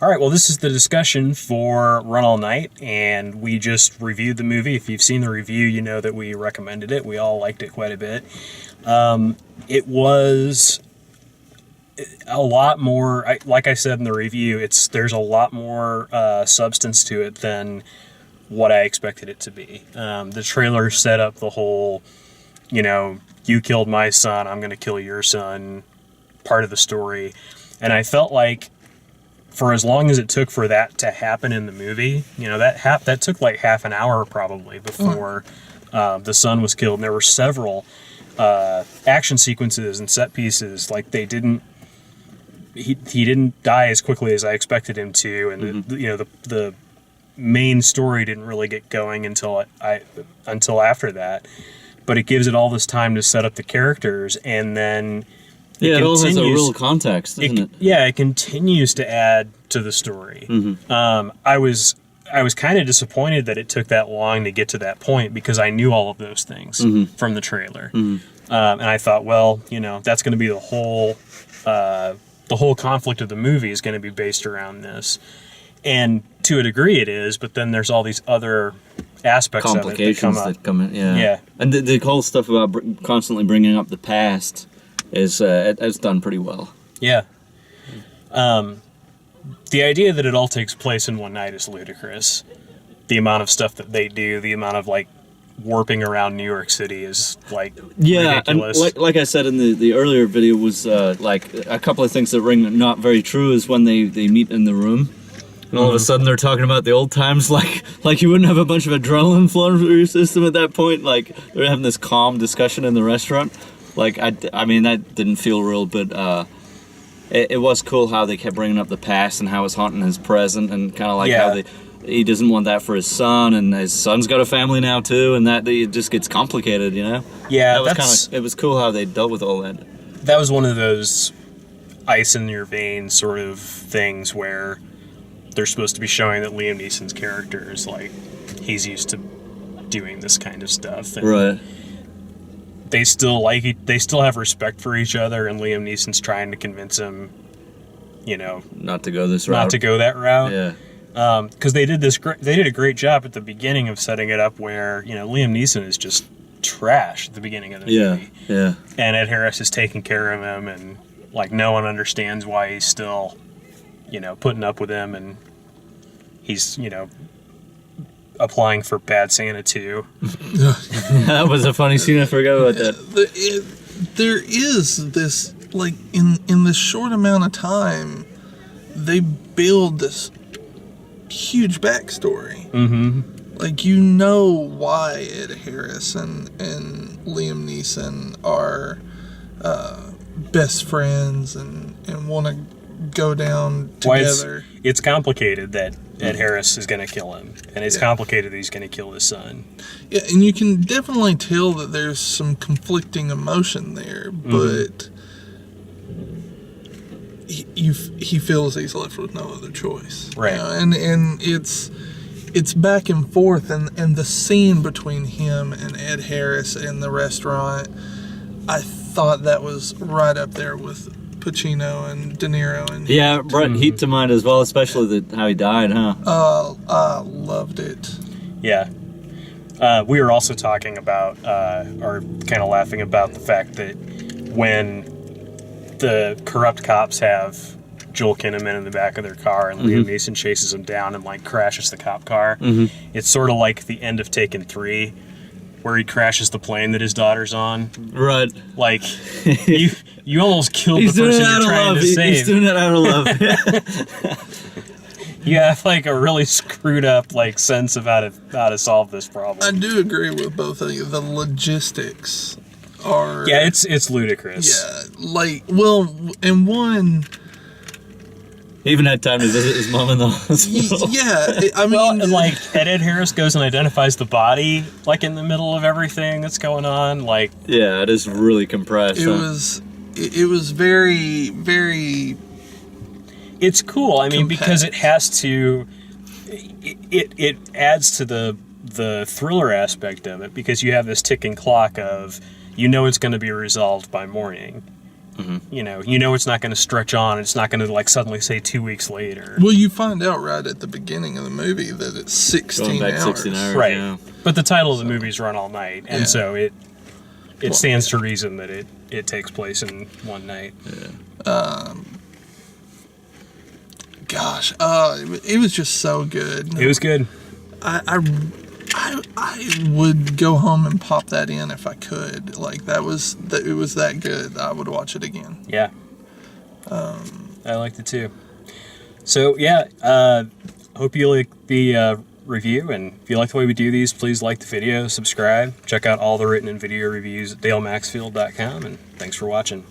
All right, well, this is the discussion for Run All Night, and we just reviewed the movie. If you've seen the review, you know that we recommended it. We all liked it quite a bit. It was a lot more, like I said in the review, there's a lot more substance to it than what I expected it to be. The trailer set up the whole, you killed my son, I'm going to kill your son part of the story. And I felt like for as long as it took for that to happen in the movie, that took like half an hour probably before the son was killed. And there were several action sequences and set pieces. Like he didn't die as quickly as I expected him to. And the main story didn't really get going until after that. But it gives it all this time to set up the characters, and then it all has a real context, doesn't it? Yeah, it continues to add to the story. Mm-hmm. I was kind of disappointed that it took that long to get to that point because I knew all of those things from the trailer, and I thought, well, that's going to be the whole conflict of the movie is going to be based around this, and to a degree it is. But then there's all these other aspects complications of it that come in. Yeah. And the whole stuff about constantly bringing up the past is it's done pretty well. Yeah. The idea that it all takes place in one night is ludicrous. The amount of stuff that they do, the amount of warping around New York City is ridiculous. And like I said in the earlier video was a couple of things that ring not very true is when they meet in the room. And all of a sudden they're talking about the old times, like you wouldn't have a bunch of adrenaline flowing through your system at that point. Like they're having this calm discussion in the restaurant. I mean that didn't feel real, but it was cool how they kept bringing up the past and how it's haunting his present, and kind of how he doesn't want that for his son, and his son's got a family now too, and that it just gets complicated, Yeah, it was cool how they dealt with all that. That was one of those ice in your veins sort of things where they're supposed to be showing that Liam Neeson's character is he's used to doing this kind of stuff. And right. They still have respect for each other, and Liam Neeson's trying to convince him, not to go this route. Not to go that route. Yeah. Because they did a great job at the beginning of setting it up where, Liam Neeson is just trash at the beginning of the movie. Yeah. And Ed Harris is taking care of him, and no one understands why he's still putting up with him, and he's, applying for Bad Santa 2. That was a funny scene. I forgot about that. There is this, in this short amount of time, they build this huge backstory. Mm-hmm. Why Ed Harris and Liam Neeson are best friends and want to go down together. It's complicated that Ed Harris is going to kill him, and it's complicated that he's going to kill his son. Yeah, and you can definitely tell that there's some conflicting emotion there, but he feels he's left with no other choice. Right. And it's back and forth, and the scene between him and Ed Harris in the restaurant, I thought that was right up there with Pacino and De Niro and Heat. Brought Heat to mind as well, especially how he died, huh? I loved it. Yeah. We were also talking about, or kind of laughing about the fact that when the corrupt cops have Joel Kinnaman in the back of their car and Liam Neeson chases him down and crashes the cop car, it's sort of like the end of Taken 3, where he crashes the plane that his daughter's on. Right. You almost killed the person you're trying to save. He's doing it out of love. You have a really screwed up sense of how to solve this problem. I do agree with both of you. The logistics are... Yeah, it's ludicrous. Yeah, and one... He even had time to visit his mom in the hospital. Yeah, I mean... and Ed Harris goes and identifies the body, in the middle of everything that's going on, Yeah, it is really compressed. It was very, very... It's cool, because it has to... It adds to the thriller aspect of it, because you have this ticking clock of, it's going to be resolved by morning. You know it's not going to stretch on. It's not going to like suddenly say 2 weeks later. Well, you find out right at the beginning of the movie that it's 16 Going back hours. 16 hours. Right. Yeah. But the title of the movie is Run All Night, and Yeah. so it stands to reason that it takes place in one night. Gosh, it was just so good. It was good. I would go home and pop that in if I could. Like it was that good. I would watch it again. Yeah. I liked it too. So yeah, hope you like the review, and if you like the way we do these, please like the video, subscribe, check out all the written and video reviews at dalemaxfield.com, and thanks for watching.